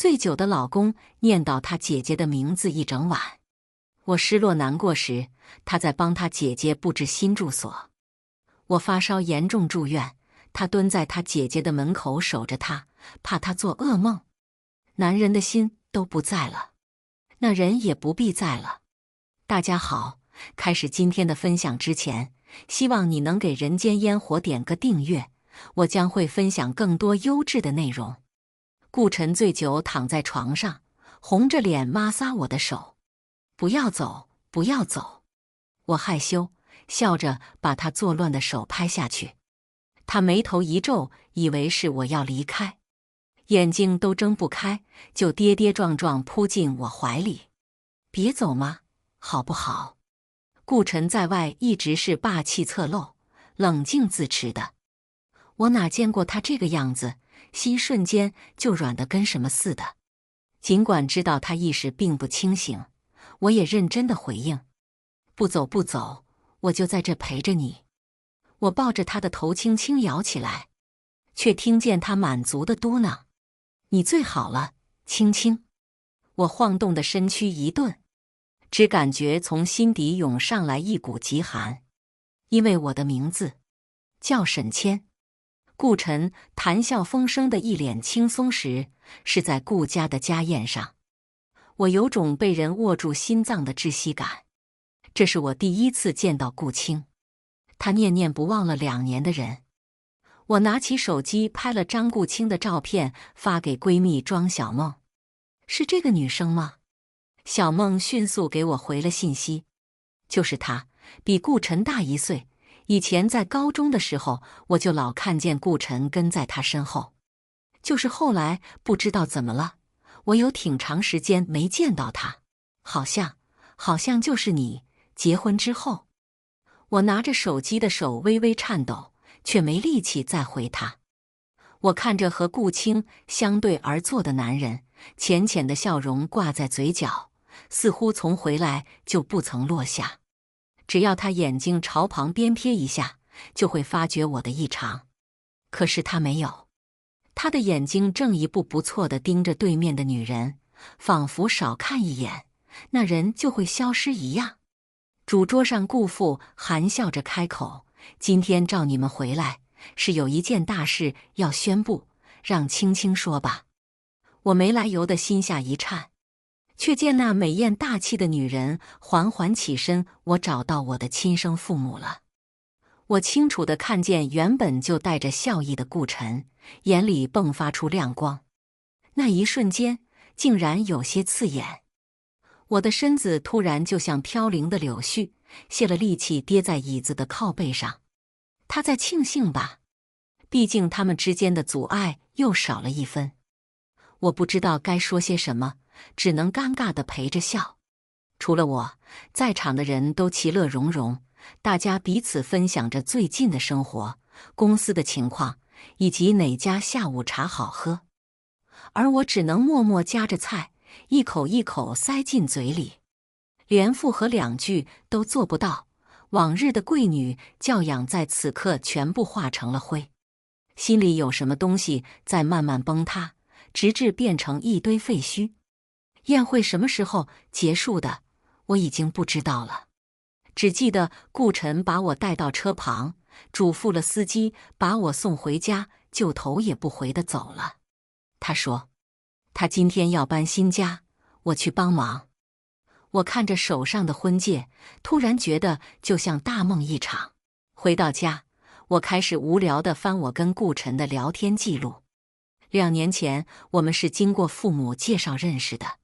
醉酒的老公念叨他姐姐的名字一整晚。我失落难过时，他在帮他姐姐布置新住所。我发烧严重住院，他蹲在他姐姐的门口守着她，怕她做噩梦。男人的心都不在了，那人也不必在了。大家好，开始今天的分享之前，希望你能给人间烟火点个订阅，我将会分享更多优质的内容。顾晨醉酒躺在床上，红着脸抹撒我的手。不要走，不要走。我害羞，笑着把他作乱的手拍下去。他眉头一皱，以为是我要离开，眼睛都睁不开，就跌跌撞撞扑进我怀里。别走吗？好不好？顾晨在外一直是霸气侧漏，冷静自持的。我哪见过他这个样子，心瞬间就软得跟什么似的。尽管知道他意识并不清醒，我也认真的回应：不走不走，我就在这陪着你。我抱着他的头轻轻摇起来，却听见他满足的嘟囔：你最好了，青青。我晃动的身躯一顿，只感觉从心底涌上来一股极寒，因为我的名字叫沈谦。顾晨谈笑风生的一脸轻松时，是在顾家的家宴上。我有种被人握住心脏的窒息感。这是我第一次见到顾青，他念念不忘了2年的人。我拿起手机拍了张顾青的照片，发给闺蜜庄小梦。是这个女生吗？小梦迅速给我回了信息。就是她，比顾晨大1岁。以前在高中的时候，我就老看见顾晨跟在他身后。就是后来不知道怎么了，我有挺长时间没见到他。好像就是你结婚之后。我拿着手机的手微微颤抖，却没力气再回他。我看着和顾青相对而坐的男人，浅浅的笑容挂在嘴角，似乎从回来就不曾落下。只要他眼睛朝旁边瞥一下，就会发觉我的异常。可是他没有，他的眼睛正一步不错地盯着对面的女人，仿佛少看一眼，那人就会消失一样。主桌上顾父含笑着开口：今天召你们回来，是有一件大事要宣布，让青青说吧。我没来由的心下一颤，却见那美艳大气的女人缓缓起身。我找到我的亲生父母了。我清楚地看见原本就带着笑意的顾晨，眼里迸发出亮光，那一瞬间竟然有些刺眼。我的身子突然就像飘零的柳絮，泄了力气跌在椅子的靠背上。他在庆幸吧，毕竟他们之间的阻碍又少了一分。我不知道该说些什么，只能尴尬地陪着笑。除了我，在场的人都其乐融融，大家彼此分享着最近的生活、公司的情况，以及哪家下午茶好喝。而我只能默默夹着菜，一口一口塞进嘴里，连附和2句都做不到。往日的贵女教养在此刻全部化成了灰，心里有什么东西在慢慢崩塌，直至变成一堆废墟。宴会什么时候结束的，我已经不知道了，只记得顾晨把我带到车旁，嘱咐了司机把我送回家，就头也不回地走了。他说他今天要搬新家，我去帮忙。我看着手上的婚戒，突然觉得就像大梦一场。回到家，我开始无聊地翻我跟顾晨的聊天记录。2年前，我们是经过父母介绍认识的。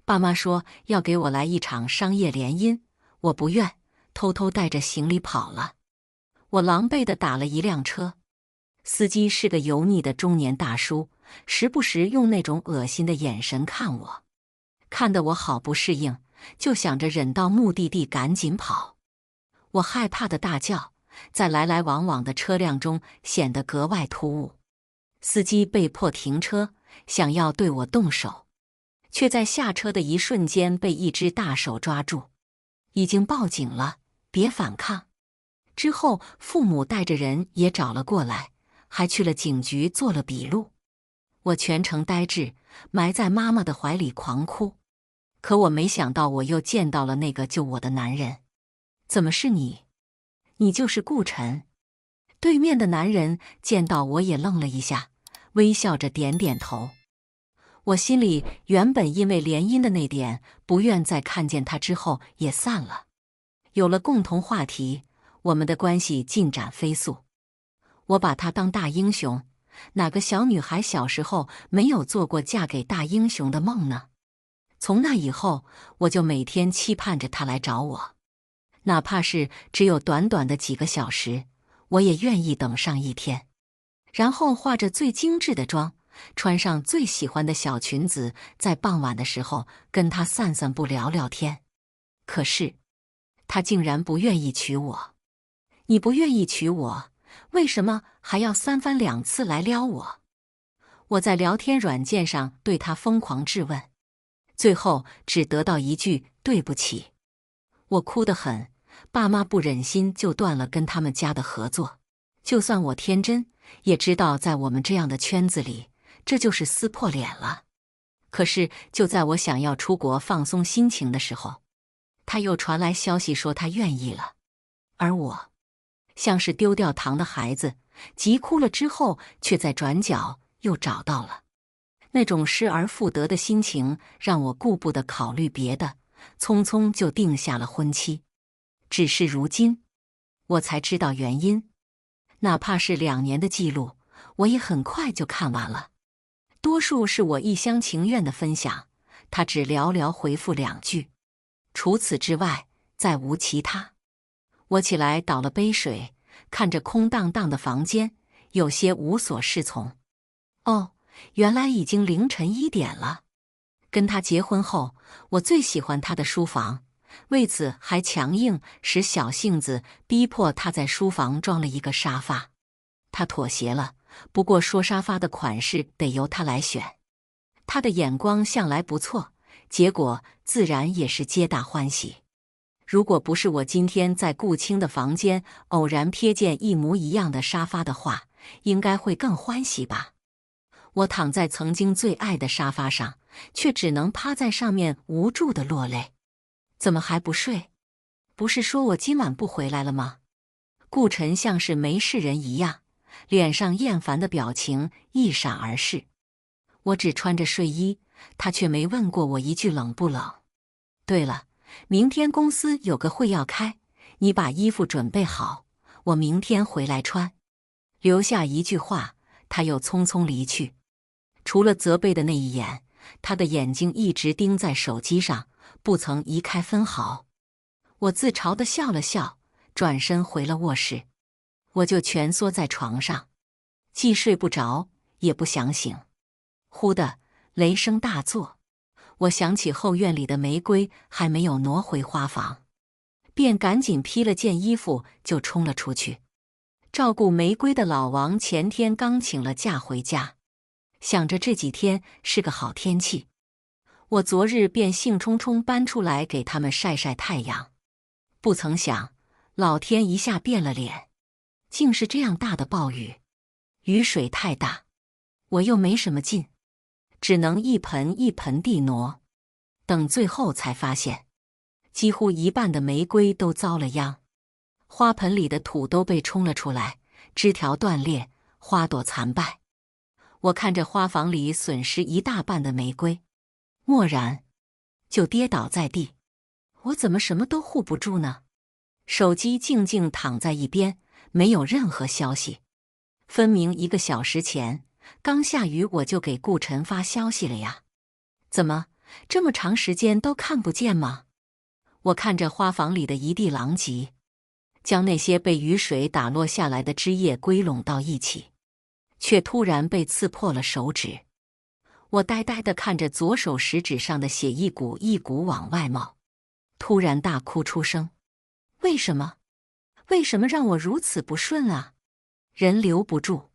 爸妈说要给我来一场商业联姻，我不愿，偷偷带着行李跑了。我狼狈地打了一辆车，司机是个油腻的中年大叔，时不时用那种恶心的眼神看我，看得我好不适应，就想着忍到目的地赶紧跑。我害怕的大叫，在来来往往的车辆中显得格外突兀。司机被迫停车，想要对我动手，却在下车的一瞬间被一只大手抓住。已经报警了，别反抗。之后父母带着人也找了过来，还去了警局做了笔录。我全程呆滞，埋在妈妈的怀里狂哭。可我没想到，我又见到了那个救我的男人。怎么是你？你就是顾晨？对面的男人见到我也愣了一下，微笑着点点头。我心里原本因为联姻的那点不愿再看见他之后也散了。有了共同话题，我们的关系进展飞速。我把他当大英雄，哪个小女孩小时候没有做过嫁给大英雄的梦呢？从那以后，我就每天期盼着他来找我，哪怕是只有短短的几个小时，我也愿意等上一天。然后化着最精致的妆，穿上最喜欢的小裙子，在傍晚的时候跟他散散步聊聊天。可是，他竟然不愿意娶我。你不愿意娶我，为什么还要三番两次来撩我？我在聊天软件上对他疯狂质问，最后只得到一句对不起。我哭得很，爸妈不忍心就断了跟他们家的合作。就算我天真，也知道在我们这样的圈子里，这就是撕破脸了。可是就在我想要出国放松心情的时候，他又传来消息说他愿意了。而我像是丢掉糖的孩子，急哭了之后，却在转角又找到了。那种失而复得的心情让我顾不得考虑别的，匆匆就定下了婚期。只是如今，我才知道原因。哪怕是2年的记录，我也很快就看完了。多数是我一厢情愿的分享，他只寥寥回复2句。除此之外，再无其他。我起来倒了杯水，看着空荡荡的房间，有些无所适从。哦，原来已经凌晨1点了。跟他结婚后，我最喜欢他的书房，为此还强硬使小性子逼迫他在书房装了一个沙发。他妥协了，不过说沙发的款式得由他来选。他的眼光向来不错，结果自然也是皆大欢喜。如果不是我今天在顾青的房间偶然瞥见一模一样的沙发的话，应该会更欢喜吧。我躺在曾经最爱的沙发上，却只能趴在上面无助地落泪。怎么还不睡？不是说我今晚不回来了吗？顾晨像是没事人一样，脸上厌烦的表情一闪而逝。我只穿着睡衣，他却没问过我一句冷不冷。对了，明天公司有个会要开，你把衣服准备好，我明天回来穿。留下一句话，他又匆匆离去。除了责备的那一眼，他的眼睛一直盯在手机上，不曾移开分毫。我自嘲地笑了笑，转身回了卧室。我就蜷缩在床上，既睡不着，也不想醒。忽的，雷声大作，我想起后院里的玫瑰还没有挪回花房，便赶紧披了件衣服就冲了出去。照顾玫瑰的老王前天刚请了假回家，想着这几天是个好天气，我昨日便兴冲冲搬出来给他们晒晒太阳。不曾想，老天一下变了脸，竟是这样大的暴雨。雨水太大，我又没什么劲，只能一盆一盆地挪。等最后才发现，几乎一半的玫瑰都遭了殃，花盆里的土都被冲了出来，枝条断裂，花朵残败。我看着花房里损失一大半的玫瑰，蓦然就跌倒在地。我怎么什么都护不住呢？手机静静躺在一边，没有任何消息。分明1个小时前刚下雨，我就给顾晨发消息了呀。怎么这么长时间都看不见吗？我看着花房里的一地狼藉，将那些被雨水打落下来的枝叶归拢到一起，却突然被刺破了手指。我呆呆地看着左手食指上的血一股一股往外冒，突然大哭出声。为什么？为什么让我如此不顺啊？人留不住，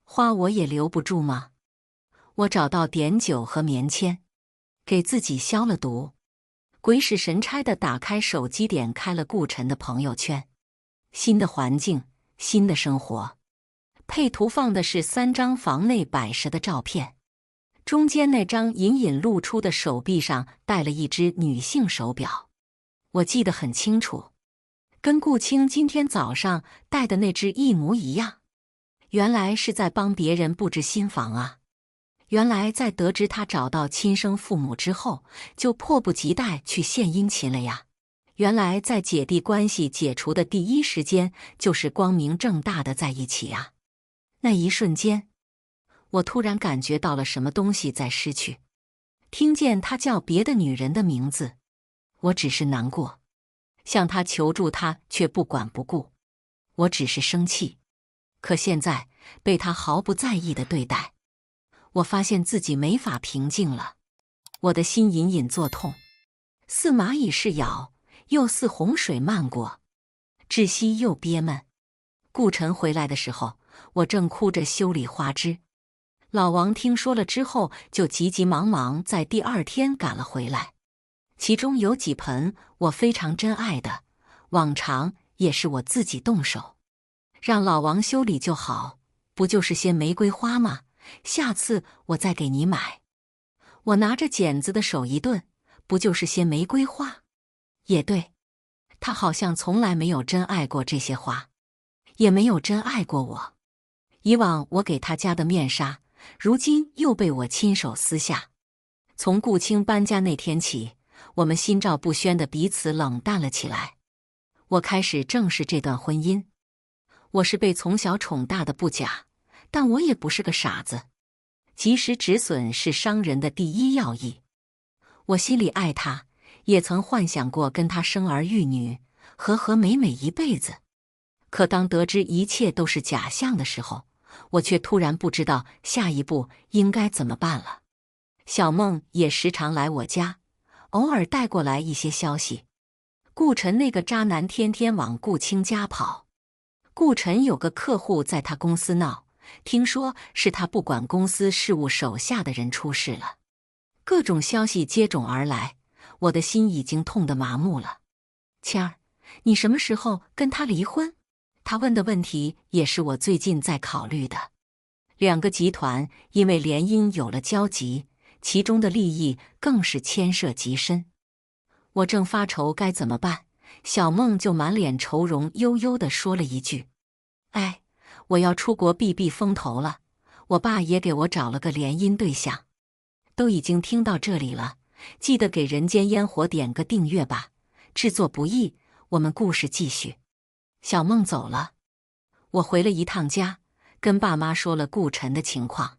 花我也留不住吗？我找到碘酒和棉签，给自己消了毒，鬼使神差地打开手机，点开了顾晨的朋友圈。新的环境，新的生活，配图放的是3张房内摆设的照片。中间那张隐隐露出的手臂上戴了一只女性手表，我记得很清楚，跟顾青今天早上戴的那只一模一样。原来是在帮别人布置新房啊！原来在得知他找到亲生父母之后，就迫不及待去献殷勤了呀！原来在姐弟关系解除的第一时间，就是光明正大的在一起呀！那一瞬间，我突然感觉到了什么东西在失去。听见他叫别的女人的名字，我只是难过，向他求助他却不管不顾，我只是生气。可现在被他毫不在意的对待，我发现自己没法平静了，我的心隐隐作痛，似蚂蚁噬咬，又似洪水漫过，窒息又憋闷。顾晨回来的时候，我正哭着修理花枝。老王听说了之后，就急急忙忙在第二天赶了回来。其中有几盆我非常珍爱的，往常也是我自己动手，让老王修理就好，不就是些玫瑰花吗？下次我再给你买。我拿着剪子的手一顿，不就是些玫瑰花？也对，他好像从来没有真爱过这些花，也没有真爱过我。以往我给他家的面纱，如今又被我亲手撕下。从顾青搬家那天起，我们心照不宣的彼此冷淡了起来。我开始正视这段婚姻。我是被从小宠大的不假，但我也不是个傻子。及时止损是商人的第一要义。我心里爱他，也曾幻想过跟他生儿育女，和和美美一辈子。可当得知一切都是假象的时候，我却突然不知道下一步应该怎么办了。小梦也时常来我家，偶尔带过来一些消息。顾晨那个渣男天天往顾青家跑。顾晨有个客户在他公司闹，听说是他不管公司事务手下的人出事了。各种消息接踵而来，我的心已经痛得麻木了。谦儿，你什么时候跟他离婚？他问的问题也是我最近在考虑的。两个集团因为联姻有了交集，其中的利益更是牵涉极深。我正发愁该怎么办，小梦就满脸愁容，悠悠地说了一句：“哎，我要出国避避风头了，我爸也给我找了个联姻对象。”都已经听到这里了，记得给人间烟火点个订阅吧，制作不易，我们故事继续。小梦走了，我回了一趟家，跟爸妈说了顾晨的情况。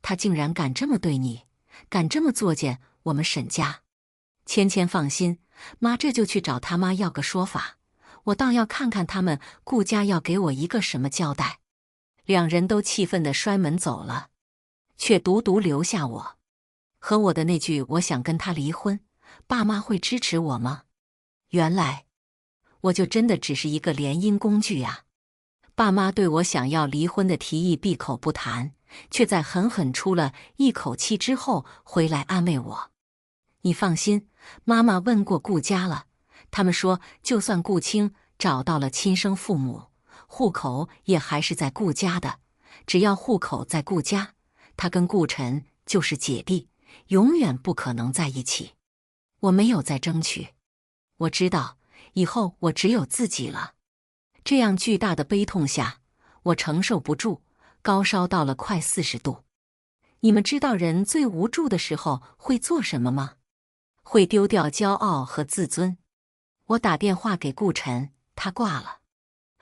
他竟然敢这么对你，敢这么作践我们沈家。芊芊放心，妈这就去找他妈要个说法，我倒要看看他们顾家要给我一个什么交代。两人都气愤地摔门走了，却独独留下我。和我的那句我想跟他离婚，爸妈会支持我吗？原来我就真的只是一个联姻工具啊！爸妈对我想要离婚的提议闭口不谈，却在狠狠出了一口气之后回来安慰我。你放心，妈妈问过顾家了，他们说就算顾青找到了亲生父母，户口也还是在顾家的，只要户口在顾家，他跟顾晨就是姐弟，永远不可能在一起。我没有再争取，我知道以后我只有自己了。这样巨大的悲痛下，我承受不住，高烧到了快40度。你们知道人最无助的时候会做什么吗？会丢掉骄傲和自尊。我打电话给顾晨，他挂了。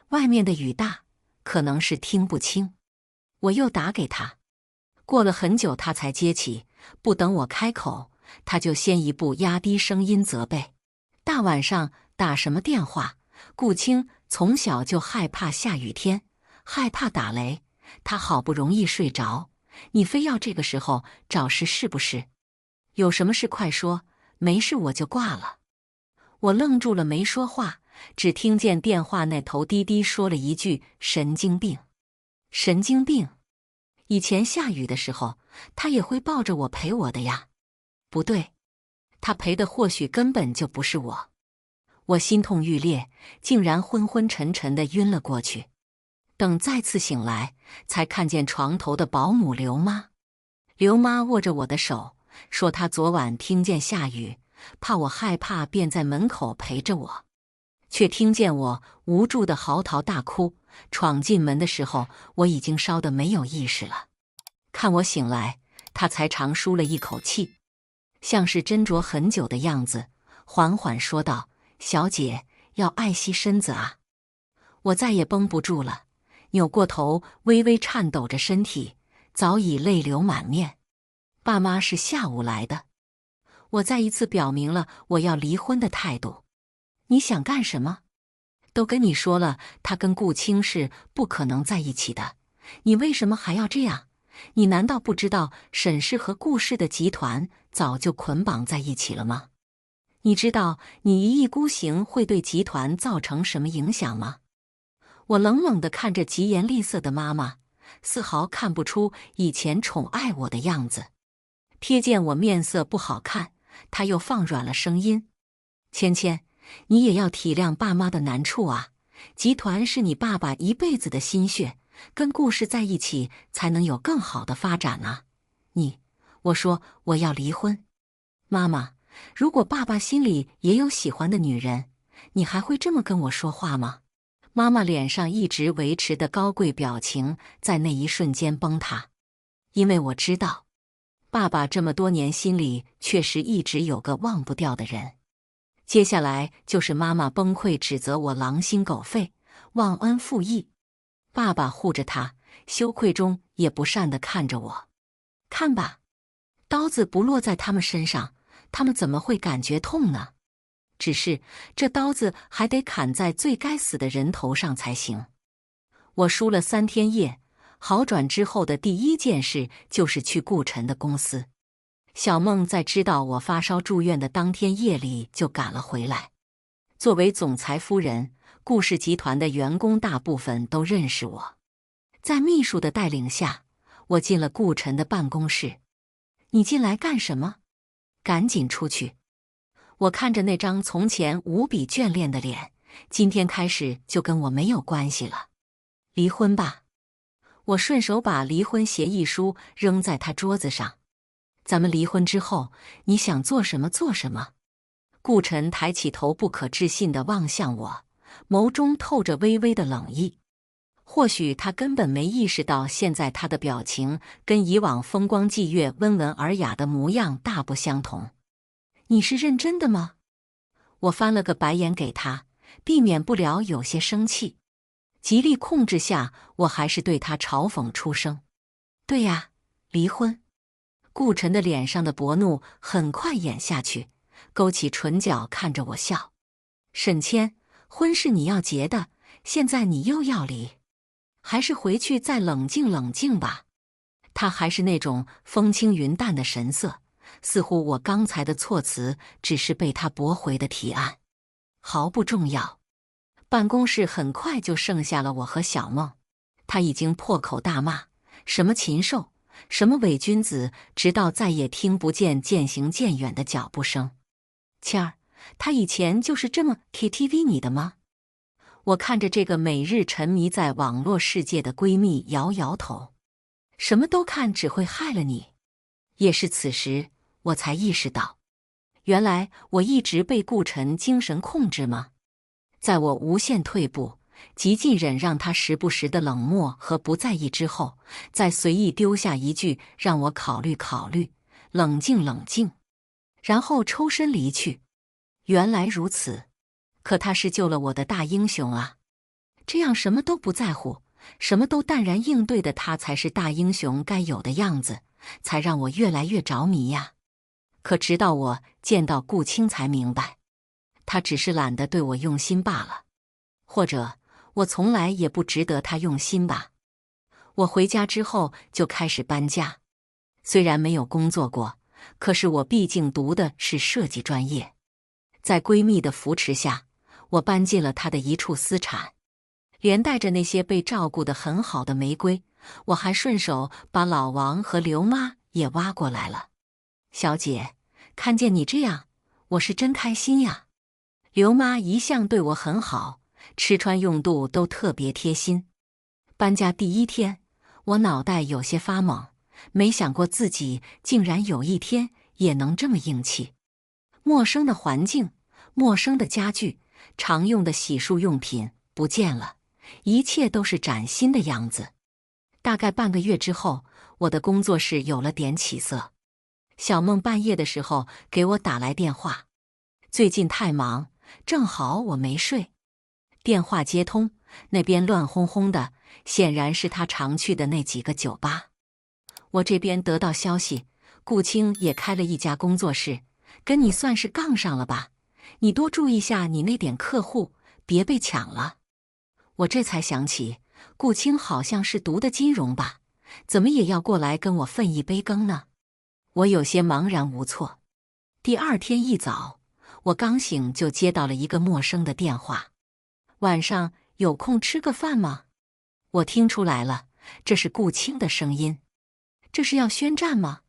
外面的雨大，可能是听不清。我又打给他，过了很久他才接起，不等我开口，他就先一步压低声音责备：大晚上打什么电话？顾青从小就害怕下雨天，害怕打雷，他好不容易睡着，你非要这个时候找事是不是？有什么事快说，没事我就挂了。我愣住了，没说话，只听见电话那头滴滴说了一句：神经病。神经病。以前下雨的时候，他也会抱着我陪我的呀。不对，他陪的或许根本就不是我。我心痛欲裂，竟然昏昏沉沉地晕了过去。等再次醒来，才看见床头的保姆刘妈。刘妈握着我的手，说她昨晚听见下雨，怕我害怕，便在门口陪着我。却听见我无助的嚎啕大哭。闯进门的时候，我已经烧得没有意识了。看我醒来，她才长舒了一口气，像是斟酌很久的样子，缓缓说道：“小姐，要爱惜身子啊。”我再也绷不住了，扭过头，微微颤抖着身体，早已泪流满面。爸妈是下午来的，我再一次表明了我要离婚的态度。你想干什么？都跟你说了，他跟顾青是不可能在一起的，你为什么还要这样？你难道不知道沈氏和顾氏的集团早就捆绑在一起了吗？你知道你一意孤行会对集团造成什么影响吗？我冷冷地看着疾言厉色的妈妈，丝毫看不出以前宠爱我的样子。瞥见我面色不好看，她又放软了声音：“芊芊，你也要体谅爸妈的难处啊！集团是你爸爸一辈子的心血，跟顾氏在一起才能有更好的发展啊！我说我要离婚。妈妈，如果爸爸心里也有喜欢的女人，你还会这么跟我说话吗？”妈妈脸上一直维持的高贵表情在那一瞬间崩塌，因为我知道，爸爸这么多年心里确实一直有个忘不掉的人。接下来就是妈妈崩溃指责我狼心狗肺、忘恩负义。爸爸护着他，羞愧中也不善地看着我。看吧，刀子不落在他们身上，他们怎么会感觉痛呢？只是这刀子还得砍在最该死的人头上才行。我输了3天夜，好转之后的第一件事就是去顾晨的公司。小梦在知道我发烧住院的当天夜里就赶了回来。作为总裁夫人，顾氏集团的员工大部分都认识我。在秘书的带领下，我进了顾晨的办公室。你进来干什么？赶紧出去！我看着那张从前无比眷恋的脸，今天开始就跟我没有关系了。离婚吧！我顺手把离婚协议书扔在他桌子上。咱们离婚之后，你想做什么做什么。顾晨抬起头，不可置信地望向我，眸中透着微微的冷意。或许他根本没意识到，现在他的表情跟以往风光霁月、温文尔雅的模样大不相同。你是认真的吗？我翻了个白眼给他，避免不了有些生气。极力控制下，我还是对他嘲讽出声：“对呀，离婚。”顾晨的脸上的薄怒很快掩下去，勾起唇角看着我笑：“沈谦，婚是你要结的，现在你又要离，还是回去再冷静冷静吧。”他还是那种风轻云淡的神色，似乎我刚才的措辞只是被他驳回的提案，毫不重要。办公室很快就剩下了我和小梦，他已经破口大骂，什么禽兽，什么伪君子，直到再也听不见渐行渐远的脚步声。谦儿，他以前就是这么 KTV 你的吗？我看着这个每日沉迷在网络世界的闺蜜摇摇头，什么都看只会害了你。也是此时，我才意识到，原来我一直被顾晨精神控制吗？在我无限退步，极尽忍让他时不时的冷漠和不在意之后，再随意丢下一句让我考虑考虑，冷静冷静，然后抽身离去。原来如此，可他是救了我的大英雄啊！这样什么都不在乎，什么都淡然应对的他，才是大英雄该有的样子，才让我越来越着迷呀。可直到我见到顾青，才明白，他只是懒得对我用心罢了，或者我从来也不值得他用心吧。我回家之后就开始搬家，虽然没有工作过，可是我毕竟读的是设计专业。在闺蜜的扶持下，我搬进了她的一处私产，连带着那些被照顾得很好的玫瑰，我还顺手把老王和刘妈也挖过来了。小姐，看见你这样，我是真开心呀。刘妈一向对我很好，吃穿用度都特别贴心。搬家第1天，我脑袋有些发懵，没想过自己竟然有一天也能这么硬气。陌生的环境，陌生的家具，常用的洗漱用品不见了，一切都是崭新的样子。大概半个月之后，我的工作室有了点起色。小梦半夜的时候给我打来电话，最近太忙，正好我没睡。电话接通，那边乱哄哄的，显然是他常去的那几个酒吧。我这边得到消息，顾青也开了一家工作室，跟你算是杠上了吧？你多注意下你那点客户，别被抢了。我这才想起，顾青好像是读的金融吧，怎么也要过来跟我分一杯羹呢？我有些茫然无措。第二天一早，我刚醒就接到了一个陌生的电话。晚上有空吃个饭吗？我听出来了，这是顾青的声音。这是要宣战吗？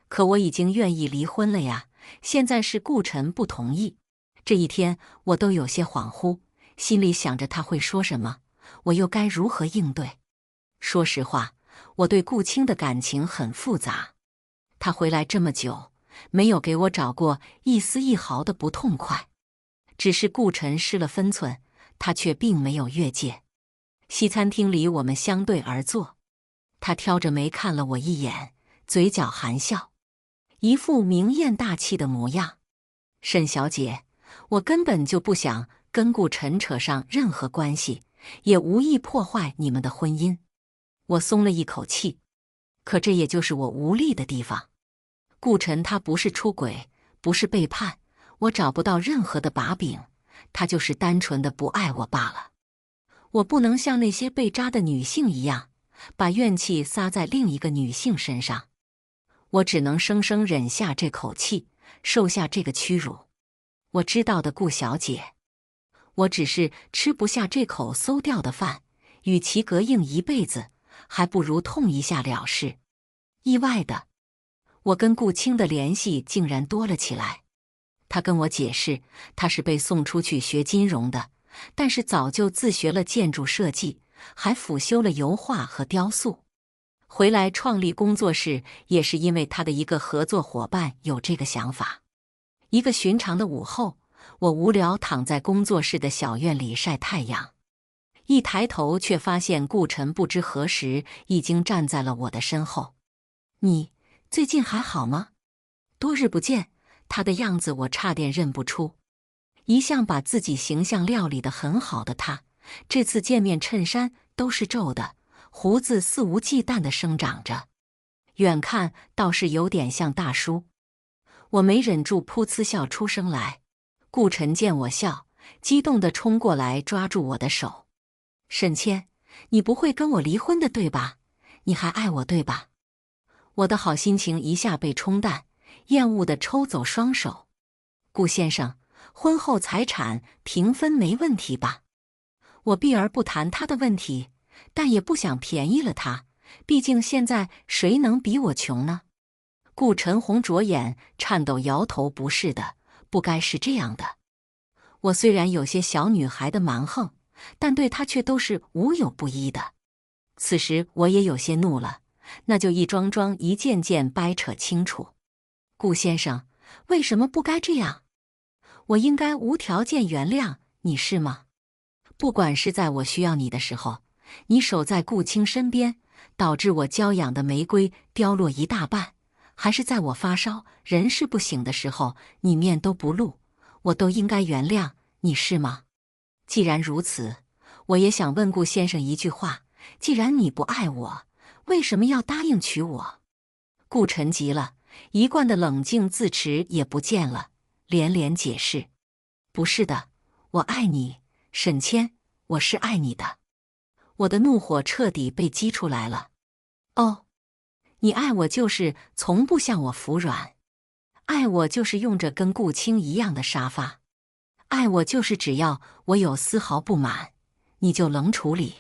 可我已经愿意离婚了呀，现在是顾晨不同意。这一天我都有些恍惚，心里想着他会说什么，我又该如何应对。说实话，我对顾青的感情很复杂。他回来这么久，没有给我找过一丝一毫的不痛快。只是顾晨失了分寸，他却并没有越界。西餐厅里我们相对而坐，他挑着眉看了我一眼，嘴角含笑，一副明艳大气的模样。沈小姐，我根本就不想跟顾晨扯上任何关系，也无意破坏你们的婚姻。我松了一口气，可这也就是我无力的地方。顾晨他不是出轨，不是背叛，我找不到任何的把柄，他就是单纯的不爱我罢了。我不能像那些被渣的女性一样，把怨气撒在另一个女性身上。我只能生生忍下这口气，受下这个屈辱。我知道的，顾小姐，我只是吃不下这口馊掉的饭，与其膈应一辈子，还不如痛一下了事。意外的，我跟顾青的联系竟然多了起来。他跟我解释，他是被送出去学金融的，但是早就自学了建筑设计，还辅修了油画和雕塑。回来创立工作室，也是因为他的一个合作伙伴有这个想法。一个寻常的午后，我无聊躺在工作室的小院里晒太阳，一抬头却发现顾晨不知何时已经站在了我的身后。你最近还好吗？多日不见，他的样子我差点认不出。一向把自己形象料理得很好的他，这次见面衬衫都是皱的，胡子肆无忌惮地生长着，远看倒是有点像大叔。我没忍住噗呲笑出声来。顾晨见我笑，激动地冲过来抓住我的手。沈谦，你不会跟我离婚的对吧？你还爱我对吧？我的好心情一下被冲淡，厌恶地抽走双手。顾先生，婚后财产平分没问题吧？我避而不谈他的问题，但也不想便宜了他，毕竟现在谁能比我穷呢？顾晨红着眼，颤抖摇头，不是的，不该是这样的。我虽然有些小女孩的蛮横，但对他却都是无有不依的。此时我也有些怒了，那就一桩桩一件件掰扯清楚。顾先生，为什么不该这样？我应该无条件原谅你是吗？不管是在我需要你的时候，你守在顾青身边，导致我娇养的玫瑰凋落一大半，还是在我发烧人事不省的时候，你面都不露，我都应该原谅你是吗？既然如此，我也想问顾先生一句话，既然你不爱我，为什么要答应娶我？顾晨急了，一贯的冷静自持也不见了，连连解释。不是的，我爱你，沈谦，我是爱你的。我的怒火彻底被激出来了。哦，你爱我就是从不向我服软，爱我就是用着跟顾青一样的沙发，爱我就是只要我有丝毫不满，你就冷处理。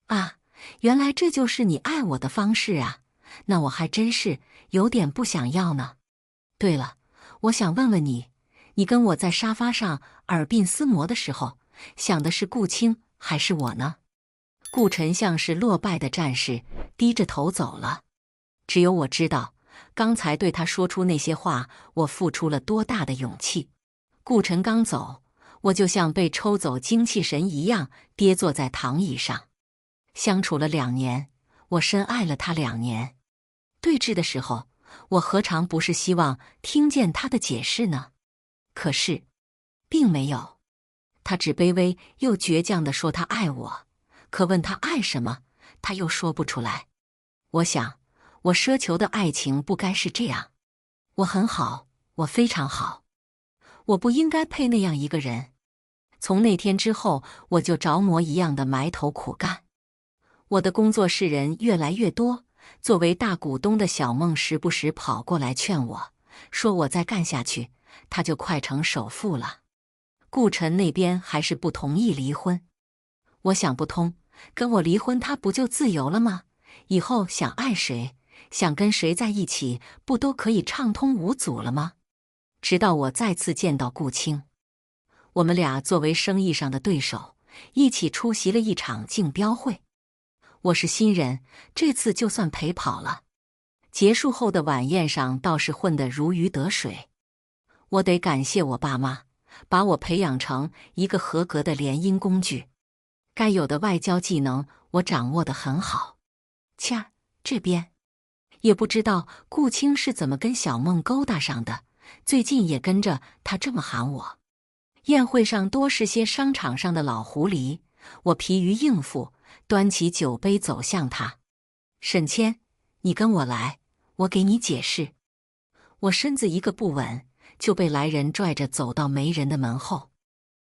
啊，原来这就是你爱我的方式啊，那我还真是有点不想要呢。对了，我想问问你，你跟我在沙发上耳鬓厮磨的时候，想的是顾青还是我呢？顾晨像是落败的战士，低着头走了。只有我知道，刚才对他说出那些话，我付出了多大的勇气。顾晨刚走，我就像被抽走精气神一样，跌坐在躺椅上。相处了2年，我深爱了他2年。对峙的时候，我何尝不是希望听见他的解释呢？可是，并没有。他只卑微又倔强地说他爱我，可问他爱什么，他又说不出来。我想，我奢求的爱情不该是这样。我很好，我非常好，我不应该配那样一个人。从那天之后，我就着魔一样的埋头苦干。我的工作室人越来越多，作为大股东的小孟时不时跑过来劝我，说我再干下去，他就快成首富了。顾晨那边还是不同意离婚。我想不通，跟我离婚他不就自由了吗？以后想爱谁，想跟谁在一起，不都可以畅通无阻了吗？直到我再次见到顾青，我们俩作为生意上的对手，一起出席了一场竞标会。我是新人，这次就算陪跑了。结束后的晚宴上倒是混得如鱼得水。我得感谢我爸妈，把我培养成一个合格的联姻工具。该有的外交技能我掌握得很好。儿，这边也不知道顾青是怎么跟小孟勾搭上的，最近也跟着他这么喊我。宴会上多是些商场上的老狐狸，我疲于应付，端起酒杯走向他。沈谦，你跟我来，我给你解释。我身子一个不稳，就被来人拽着走到没人的门后。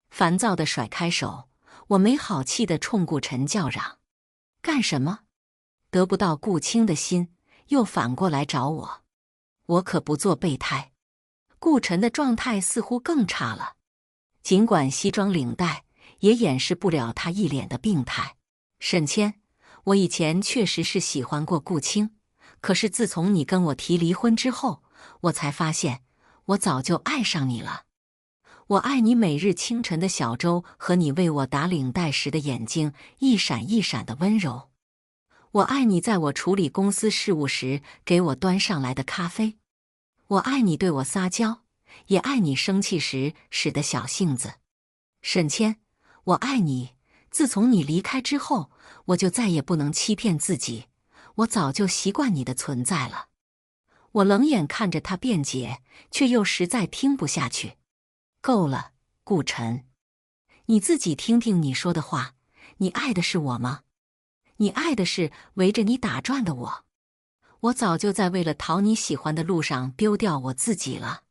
烦躁地甩开手，我没好气地冲顾晨叫嚷：干什么？得不到顾青的心，又反过来找我。我可不做备胎。顾晨的状态似乎更差了，尽管西装领带，也掩饰不了他一脸的病态。沈谦，我以前确实是喜欢过顾青，可是自从你跟我提离婚之后，我才发现我早就爱上你了。我爱你每日清晨的小粥和你为我打领带时的眼睛一闪一闪的温柔。我爱你在我处理公司事务时给我端上来的咖啡。我爱你对我撒娇，也爱你生气时使的小性子。沈谦，我爱你。自从你离开之后，我就再也不能欺骗自己，我早就习惯你的存在了。我冷眼看着他辩解，却又实在听不下去。够了，顾晨，你自己听听你说的话，你爱的是我吗？你爱的是围着你打转的我。我早就在为了讨你喜欢的路上丢掉我自己了。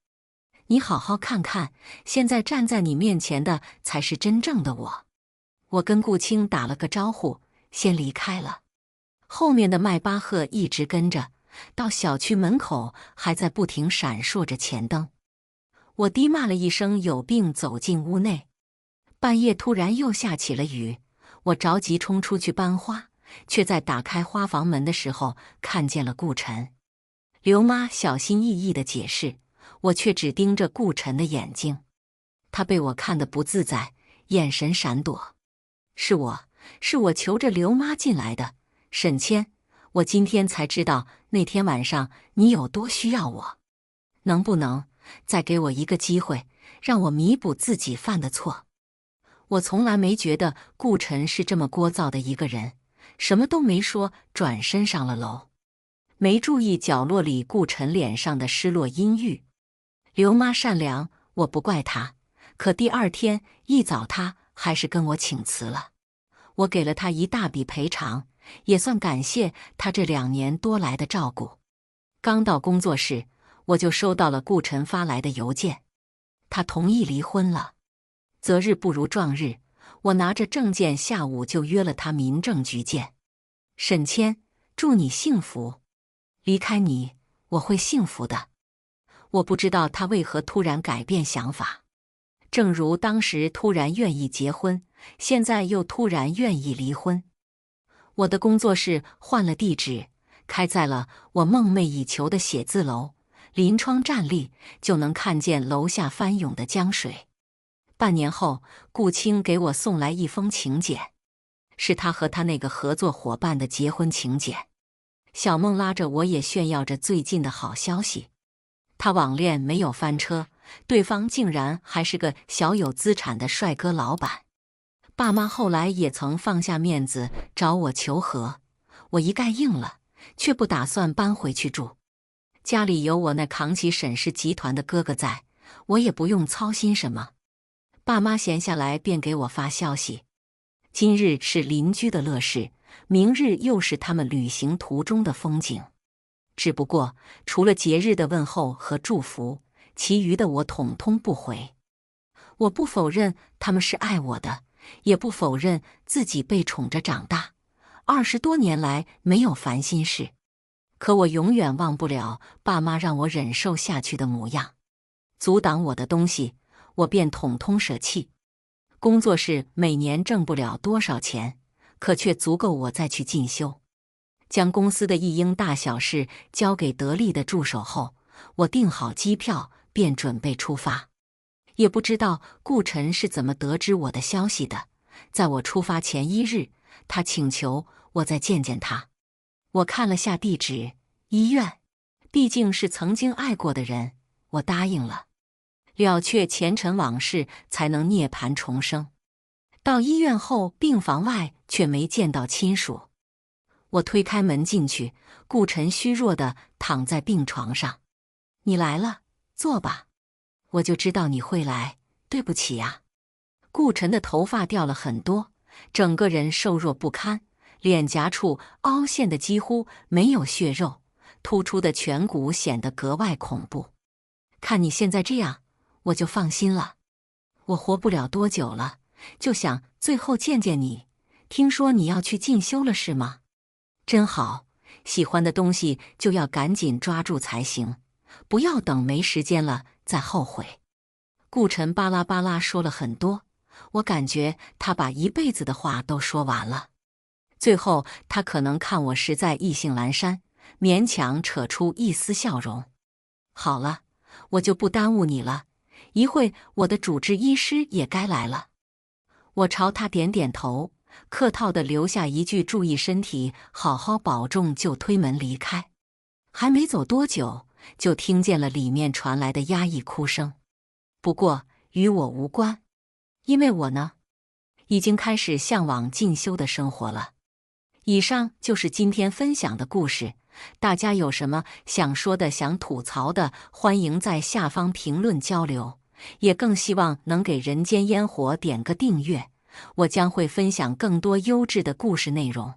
你好好看看，现在站在你面前的才是真正的我。我跟顾青打了个招呼，先离开了。后面的迈巴赫一直跟着，到小区门口还在不停闪烁着前灯。我低骂了一声有病，走进屋内。半夜突然又下起了雨，我着急冲出去搬花，却在打开花房门的时候看见了顾晨。刘妈小心翼翼地解释，我却只盯着顾晨的眼睛。他被我看得不自在，眼神闪躲。是我求着刘妈进来的。沈谦，我今天才知道那天晚上你有多需要我。能不能再给我一个机会，让我弥补自己犯的错？我从来没觉得顾晨是这么聒噪的一个人，什么都没说，转身上了楼。没注意角落里顾晨脸上的失落阴郁。刘妈善良，我不怪她，可第二天一早她还是跟我请辞了。我给了她一大笔赔偿，也算感谢她这2年多来的照顾。刚到工作室，我就收到了顾晨发来的邮件，他同意离婚了。择日不如撞日，我拿着证件下午就约了他民政局见。沈谦，祝你幸福。离开你，我会幸福的。我不知道他为何突然改变想法，正如当时突然愿意结婚，现在又突然愿意离婚。我的工作室换了地址，开在了我梦寐以求的写字楼，临窗站立就能看见楼下翻涌的江水。半年后，顾青给我送来一封请柬，是他和他那个合作伙伴的结婚请柬。小梦拉着我也炫耀着最近的好消息，她网恋没有翻车，对方竟然还是个小有资产的帅哥老板。爸妈后来也曾放下面子找我求和，我一概应了，却不打算搬回去住。家里有我那扛起沈氏集团的哥哥在，我也不用操心什么。爸妈闲下来便给我发消息，今日是邻居的乐事，明日又是他们旅行途中的风景。只不过除了节日的问候和祝福，其余的我统统不回。我不否认他们是爱我的，也不否认自己被宠着长大，20多年来没有烦心事。可我永远忘不了爸妈让我忍受下去的模样。阻挡我的东西，我便统统舍弃。工作室每年挣不了多少钱，可却足够我再去进修。将公司的一应大小事交给得力的助手后，我订好机票便准备出发。也不知道顾晨是怎么得知我的消息的，在我出发前1日，他请求我再见见他。我看了下地址，医院，毕竟是曾经爱过的人，我答应了。了却前尘往事，才能涅槃重生。到医院后，病房外却没见到亲属。我推开门进去，顾晨虚弱地躺在病床上。你来了，坐吧。我就知道你会来，对不起呀。顾晨的头发掉了很多，整个人瘦弱不堪，脸颊处凹陷的几乎没有血肉，突出的颧骨显得格外恐怖。看你现在这样，我就放心了。我活不了多久了，就想最后见见你。听说你要去进修了是吗？真好，喜欢的东西就要赶紧抓住才行，不要等没时间了再后悔。顾晨巴拉巴拉说了很多，我感觉他把一辈子的话都说完了。最后他可能看我实在意兴阑珊，勉强扯出一丝笑容。好了，我就不耽误你了，一会我的主治医师也该来了。我朝他点点头，客套地留下一句注意身体，好好保重，就推门离开。还没走多久，就听见了里面传来的压抑哭声。不过与我无关，因为我呢，已经开始向往进修的生活了。以上就是今天分享的故事，大家有什么想说的、想吐槽的，欢迎在下方评论交流，也更希望能给人间烟火点个订阅，我将会分享更多优质的故事内容。